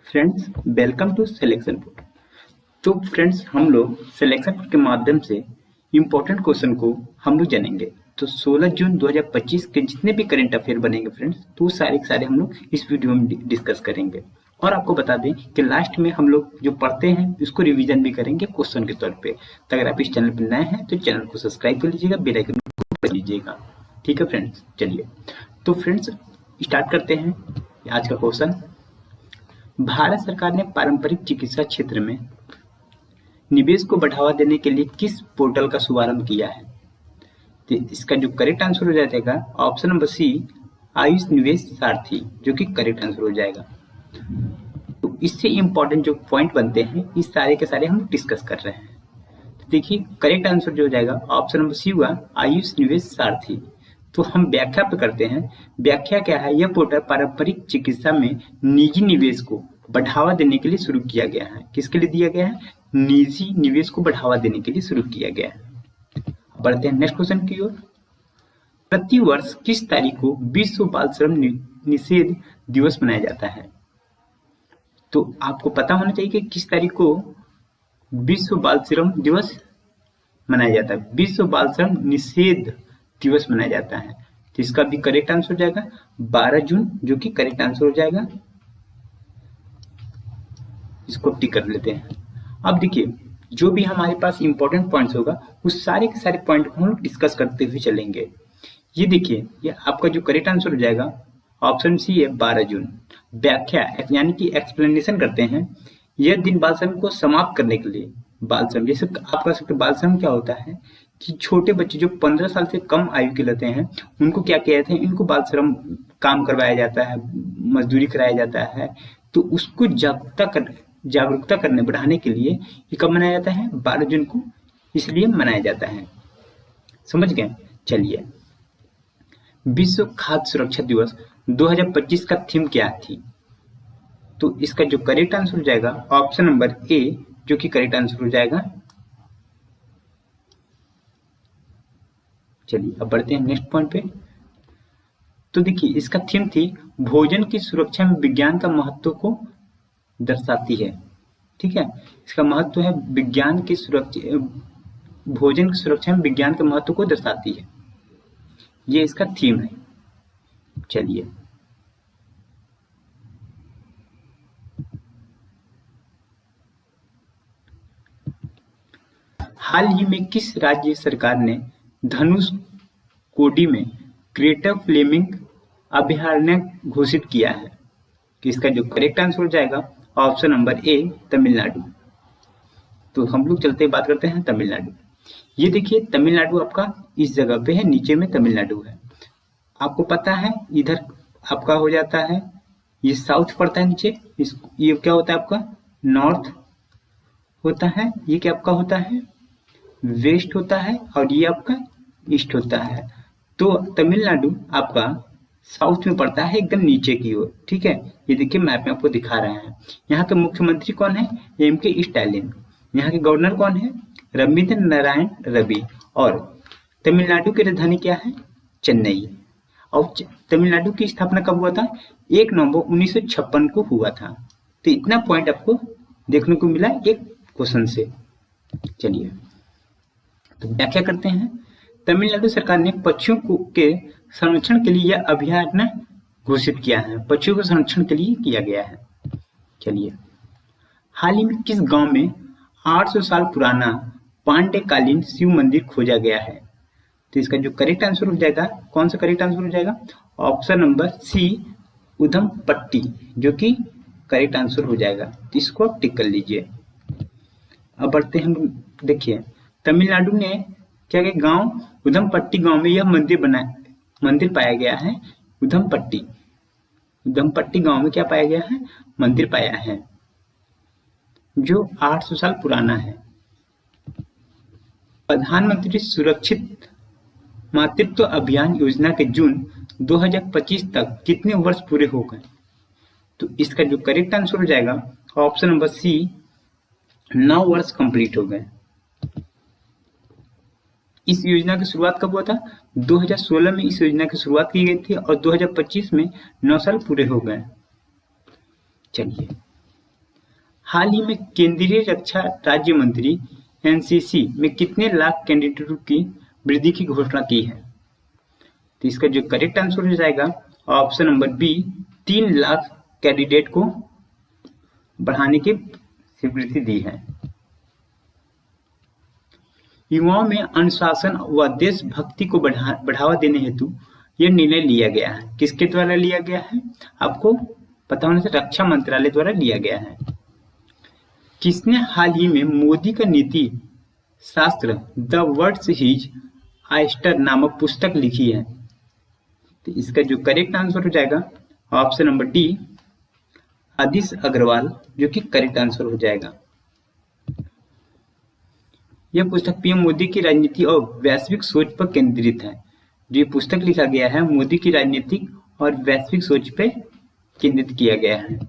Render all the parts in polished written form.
Friends, welcome to selection board. तो friends, हम लोग सिलेक्शन बोर्ड के माध्यम से इम्पोर्टेंट क्वेश्चन को हम लोग जानेंगे। तो 16 जून 2025 के जितने भी करंट अफेयर बनेंगे फ्रेंड्स, तो वो सारे के सारे हम लोग इस वीडियो में डिस्कस करेंगे। और आपको बता दें कि लास्ट में हम लोग जो पढ़ते हैं उसको रिवीजन भी करेंगे क्वेश्चन के तौर पे। तो अगर आप इस चैनल पर नए हैं तो चैनल को सब्सक्राइब कर लीजिएगा, बेल आइकन को प्रेस लीजिएगा। ठीक है फ्रेंड्स, चलिए तो फ्रेंड्स स्टार्ट करते हैं आज का क्वेश्चन। भारत सरकार ने पारंपरिक चिकित्सा क्षेत्र में निवेश को बढ़ावा देने के लिए किस पोर्टल का शुभारंभ किया है? तो इसका जो करेक्ट आंसर हो जाएगा ऑप्शन नंबर सी, आयुष निवेश सारथी, जो कि करेक्ट आंसर हो जाएगा। तो इससे इंपॉर्टेंट जो पॉइंट बनते हैं इस सारे के सारे हम डिस्कस कर रहे हैं। तो देखिए करेक्ट आंसर जो हो जाएगा ऑप्शन नंबर सी हुआ, आयुष निवेश सारथी। तो हम व्याख्या पे करते हैं। व्याख्या क्या है? यह पोर्टल पारंपरिक चिकित्सा में निजी निवेश को बढ़ावा देने के लिए शुरू किया गया है। किसके लिए दिया गया है? निजी निवेश को बढ़ावा देने के लिए शुरू किया गया है। बढ़ते हैं नेक्स्ट क्वेश्चन की ओर। प्रति वर्ष किस तारीख को विश्व बाल श्रम निषेध दिवस मनाया जाता है? तो आपको पता होना चाहिए कि किस तारीख को विश्व बाल श्रम दिवस मनाया जाता है। विश्व बाल श्रम निषेध दिवस मनाया जाता है। तो इसका भी करेक्ट आंसर हो जाएगा 12 जून, जो कि करेक्ट आंसर हो जाएगा। इसको टिक कर लेते हैं। अब देखिए जो भी हमारे पास इंपॉर्टेंट पॉइंट्स होगा उस सारे के सारे पॉइंट को हम लोग डिस्कस करते हुए चलेंगे। ये देखिए, ये आपका जो करेक्ट आंसर हो जाएगा ऑप्शन सी है 12 जून। व्याख्या यानी कि एक्सप्लेनेशन करते हैं। यह दिन बाल श्रम को समाप्त करने के लिए, बाल श्रम जैसे आप कह सकते बाल श्रम क्या होता है कि छोटे बच्चे जो 15 साल से कम आयु के रहते हैं उनको क्या किया जाता है, इनको बाल श्रम काम करवाया जाता है, मजदूरी कराया जाता है। तो उसको जागरूकता करने बढ़ाने के लिए ये कब मनाया जाता है? 12 जून को इसलिए मनाया जाता है। समझ गए? चलिए, विश्व खाद्य सुरक्षा दिवस 2025 का थीम क्या थी? तो इसका जो करेक्ट आंसर हो जाएगा ऑप्शन नंबर ए, जो कि करेक्ट आंसर हो जाएगा। चलिए अब बढ़ते हैं नेक्स्ट पॉइंट पे। तो देखिए इसका थीम थी भोजन की सुरक्षा में विज्ञान का महत्व को दर्शाती है। ठीक है, इसका महत्व है विज्ञान की सुरक्षा, भोजन की सुरक्षा में विज्ञान के महत्व को दर्शाती है। ये इसका थीम है। चलिए हाल ही में किस राज्य सरकार ने धनुष कोडी में ग्रेटर फ्लेमिंग अभयारण्य घोषित किया है? कि इसका जो करेक्ट आंसर हो जाएगा ऑप्शन नंबर ए, तमिलनाडु। तो हम लोग चलते बात करते हैं तमिलनाडु। ये देखिए तमिलनाडु आपका इस जगह पे है, नीचे में तमिलनाडु है। आपको पता है इधर आपका हो जाता है, ये साउथ पड़ता है नीचे, ये क्या होता है आपका? नॉर्थ होता है। ये क्या आपका होता है? वेस्ट होता है। और ये आपका ईस्ट होता है। तो तमिलनाडु आपका साउथ में पड़ता है, एकदम नीचे की ओर। ठीक है, ये देखिए मैप में आपको दिखा रहे हैं। यहाँ के मुख्यमंत्री कौन है? एम.के. स्टालिन। यहाँ के गवर्नर कौन है? रविंद्र नारायण रवि। और तमिलनाडु की राजधानी क्या है? चेन्नई। और तमिलनाडु की स्थापना कब हुआ था? 1 नवंबर 1956 को हुआ था। तो इतना पॉइंट आपको देखने को मिला एक क्वेश्चन से। चलिए तो व्याख्या करते हैं। तमिलनाडु सरकार ने पक्षियों के संरक्षण के लिए यह अभयारण्य घोषित किया है। पक्षियों के संरक्षण के लिए किया गया है। चलिए, हाल ही में किस गांव में 800 साल पुराना पांड्यकालीन शिव मंदिर खोजा गया है? तो इसका जो करेक्ट आंसर हो जाएगा, कौन सा करेक्ट आंसर हो जाएगा? ऑप्शन नंबर सी, उधमपट्टी, जो कि करेक्ट आंसर हो जाएगा। तो इसको आप टिक कर लीजिए। अब बढ़ते हैं, देखिए तमिलनाडु ने क्या क्या गांव, उधमपट्टी गांव में यह मंदिर पाया गया है। उधमपट्टी गांव में क्या पाया गया है? मंदिर पाया है, जो 800 साल पुराना है। प्रधानमंत्री सुरक्षित मातृत्व अभियान योजना के जून 2025 तक कितने वर्ष पूरे हो गए? तो इसका जो करेक्ट आंसर हो जाएगा ऑप्शन नंबर सी, 9 वर्ष कंप्लीट हो गए। इस योजना की शुरुआत कब हुआ था? 2016 में इस योजना की शुरुआत की गई थी और 2025 में 9 साल पूरे हो गए। चलिए हाल ही में केंद्रीय रक्षा राज्य मंत्री एनसीसी में कितने लाख कैंडिडेटों की वृद्धि की घोषणा की है? तो इसका जो करेक्ट आंसर हो जाएगा option number B, 3 lakh candidate को बढ़ाने की स्वीकृति दी है। युवाओं में अनुशासन व देशभक्ति को बढ़ावा देने हेतु यह निर्णय लिया गया है। किसके द्वारा लिया गया है? आपको पता होने से रक्षा मंत्रालय द्वारा लिया गया है। किसने हाल ही में मोदी का नीति शास्त्र द वर्ड्स हिज आइस्टर नामक पुस्तक लिखी है? तो इसका जो करेक्ट आंसर हो जाएगा ऑप्शन नंबर डी, आदिश अग्रवाल, जो कि करेक्ट आंसर हो जाएगा। यह पुस्तक पीएम मोदी की राजनीति और वैश्विक सोच पर केंद्रित है। जो ये पुस्तक लिखा गया है मोदी की राजनीतिक और वैश्विक सोच पर केंद्रित किया गया है।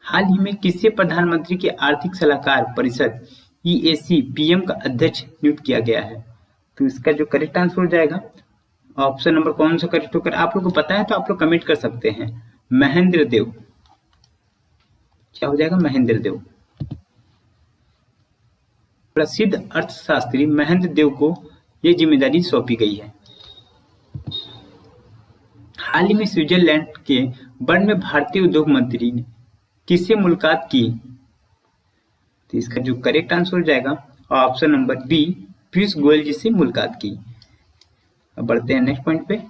हाल ही में किसे प्रधानमंत्री के आर्थिक सलाहकार परिषद ईएसी पीएम का अध्यक्ष नियुक्त किया गया है? तो इसका जो करेक्ट आंसर हो जाएगा ऑप्शन नंबर कौन सा करेक्ट होकर आप लोग को पता है तो आप लोग कमेंट कर सकते हैं। महेंद्र देव। क्या हो जाएगा? महेंद्र देव। प्रसिद्ध अर्थशास्त्री महेंद्र देव को यह जिम्मेदारी सौंपी गई है। हाल ही में स्विट्जरलैंड के बर्न में भारतीय उद्योग मंत्री ने किससे मुलाकात की? तो इसका जो करेक्ट आंसर हो जाएगा option number B, Piyush Goyal ji से मुलाकात की। अब बढ़ते हैं नेक्स्ट पॉइंट पे।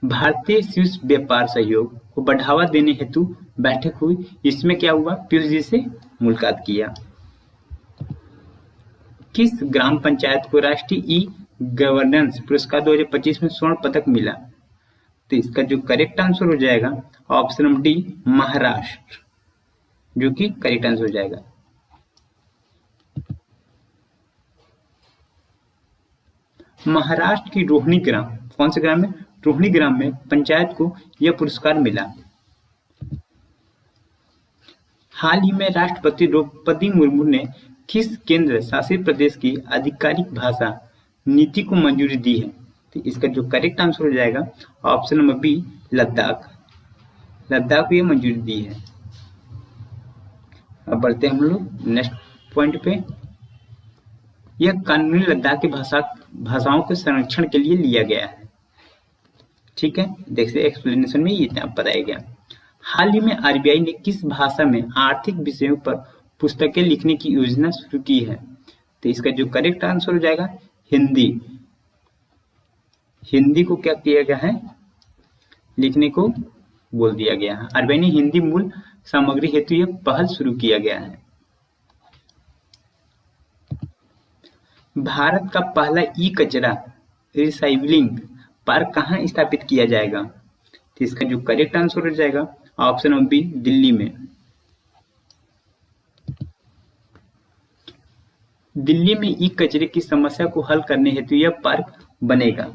भारतीय स्विस व्यापार सहयोग को बढ़ावा देने हेतु बैठक हुई। इसमें क्या हुआ? पीयूष जी से मुलाकात किया। किस ग्राम पंचायत को राष्ट्रीय ई गवर्नेंस पुरस्कार 2025 में स्वर्ण पदक मिला? तो इसका जो करेक्ट आंसर हो जाएगा ऑप्शन नंबर डी, महाराष्ट्र, जो कि करेक्ट आंसर हो जाएगा। महाराष्ट्र की रोहिणी ग्राम, कौन से ग्राम में? रोहिणी ग्राम में पंचायत को यह पुरस्कार मिला। हाल ही में राष्ट्रपति द्रौपदी मुर्मू ने किस केंद्र शासित प्रदेश की आधिकारिक भाषा नीति को मंजूरी दी है? तो इसका जो करेक्ट आंसर हो जाएगा option number B, Ladakh. Ladakh को यह मंजूरी दी है। अब बढ़ते हैं हम लोग नेक्स्ट पॉइंट पे। यह कानूनी लद्दाख की भाषाओं के संरक्षण के लिए लिया गया है। ठीक है, देखिए एक्सप्लेनेशन में ये बताया गया। हाल ही में आरबीआई ने किस भाषा में आर्थिक विषयों पर पुस्तकें लिखने की योजना शुरू की है? तो इसका जो करेक्ट आंसर हो जाएगा हिंदी। हिंदी को क्या किया गया है? लिखने को बोल दिया गया है। आरबीआई ने हिंदी मूल सामग्री हेतु यह पहल शुरू किया गया है। भारत का पहला ई कचरा रिसाइकलिंग पार्क कहाँ स्थापित किया जाएगा? तो इसका जो करेक्ट आंसर हो जाएगा ऑप्शन नंबर बी, दिल्ली में। दिल्ली में ई कचरे की समस्या को हल करने हेतु यह पार्क बनेगा।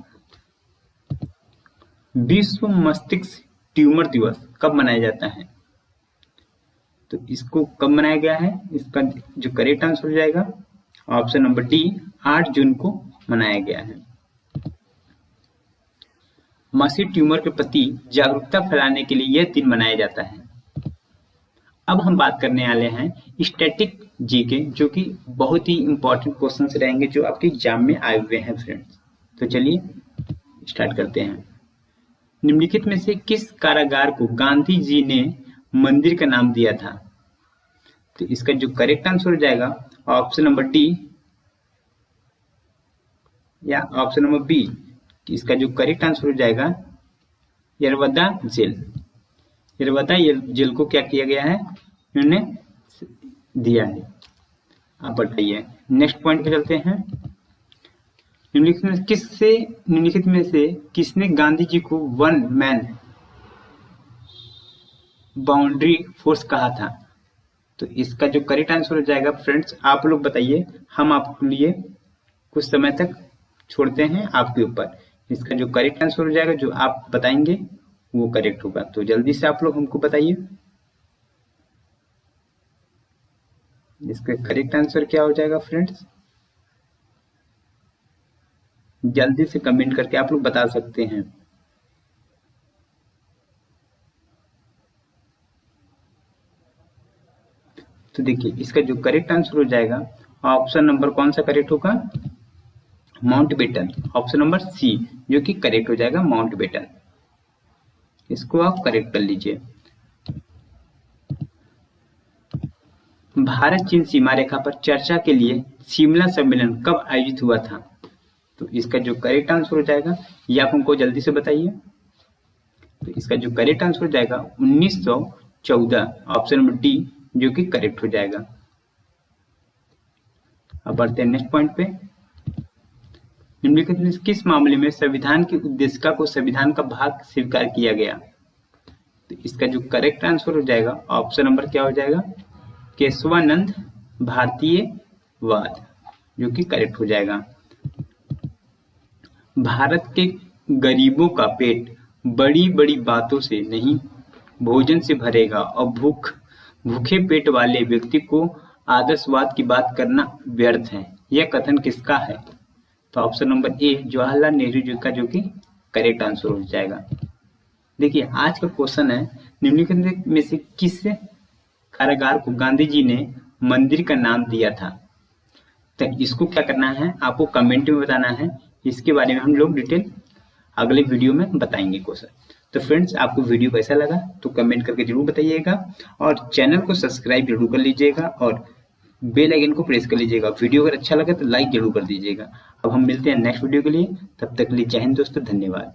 विश्व मस्तिष्क ट्यूमर दिवस कब मनाया जाता है? तो इसको कब मनाया गया है? इसका जो करेक्ट आंसर हो जाएगा ऑप्शन नंबर डी, 8 जून को मनाया गया है। मस्तिष्क ट्यूमर के प्रति जागरूकता फैलाने के लिए यह दिन मनाया जाता है। अब हम बात करने वाले हैं स्टैटिक जी के, जो कि बहुत ही इंपॉर्टेंट क्वेश्चंस रहेंगे जो आपके एग्जाम में आए हुए हैं फ्रेंड्स। तो चलिए स्टार्ट करते हैं। निम्नलिखित में से किस कारागार को गांधी जी ने मंदिर का नाम दिया था? तो इसका जो करेक्ट आंसर हो जाएगा ऑप्शन नंबर डी या ऑप्शन नंबर बी। इसका जो करेक्ट आंसर हो जाएगा यरवदा जेल। यरवदा जेल को क्या किया गया है? इन्होंने दिया है। आप बताइए नेक्स्ट पॉइंट पे चलते हैं। निम्नलिखित में से किसने गांधी जी को वन मैन बाउंड्री फोर्स कहा था? तो इसका जो करेक्ट आंसर हो जाएगा फ्रेंड्स, आप लोग बताइए। हम आपके लिए कुछ समय तक छोड़ते हैं आपके ऊपर। इसका जो करेक्ट आंसर हो जाएगा, जो आप बताएंगे वो करेक्ट होगा। तो जल्दी से आप लोग हमको बताइए इसका करेक्ट आंसर क्या हो जाएगा फ्रेंड्स। जल्दी से कमेंट करके आप लोग बता सकते हैं। तो देखिए इसका जो करेक्ट आंसर हो जाएगा ऑप्शन नंबर कौन सा करेक्ट होगा, माउंटबेटन, ऑप्शन नंबर सी जो कि करेक्ट हो जाएगा माउंटबेटन। इसको आप करेक्ट कर लीजिए। भारत चीन सीमा रेखा पर चर्चा के लिए शिमला सम्मेलन कब आयोजित हुआ था? तो इसका जो करेक्ट आंसर हो जाएगा ये आप हमको जल्दी से बताइए। तो इसका जो करेक्ट आंसर हो जाएगा 1914, ऑप्शन नंबर डी जो कि करेक्ट हो जाएगा। अब बढ़ते हैं नेक्स्ट पॉइंट पे। निम्नलिखित में किस मामले में संविधान की उद्देशिका को संविधान का भाग स्वीकार किया गया? तो इसका जो करेक्ट आंसर हो जाएगा ऑप्शन नंबर क्या हो जाएगा, केशवानंद भारतीयवाद जो कि करेक्ट हो जाएगा। भारत के गरीबों का पेट बड़ी बड़ी बातों से नहीं भोजन से भरेगा और भूखे पेट वाले व्यक्ति को आदर्शवाद की बात करना व्यर्थ है, यह कथन किसका है? तो option number A Jawaharlal Nehru ji का जो कि करेक्ट आंसर हो जाएगा। देखिए आज का क्वेश्चन है निम्नलिखित में से किस कारागार को गांधी जी ने मंदिर का नाम दिया था? तो इसको क्या करना है आपको कमेंट में बताना है, इसके बारे में हम लोग डिटेल अगले वीडियो में बताएंगे क्वेश्चन। तो फ्रेंड्स आपको वीडियो कैसा लगा तो कमेंट करके जरूर बताइएगा और चैनल को सब्सक्राइब जरूर कर लीजिएगा और बेल आइकन को प्रेस कर लीजिएगा। वीडियो अगर अच्छा लगा तो लाइक जरूर कर दीजिएगा। अब हम मिलते हैं नेक्स्ट वीडियो के लिए, तब तक के लिए जय हिंद दोस्तों, धन्यवाद।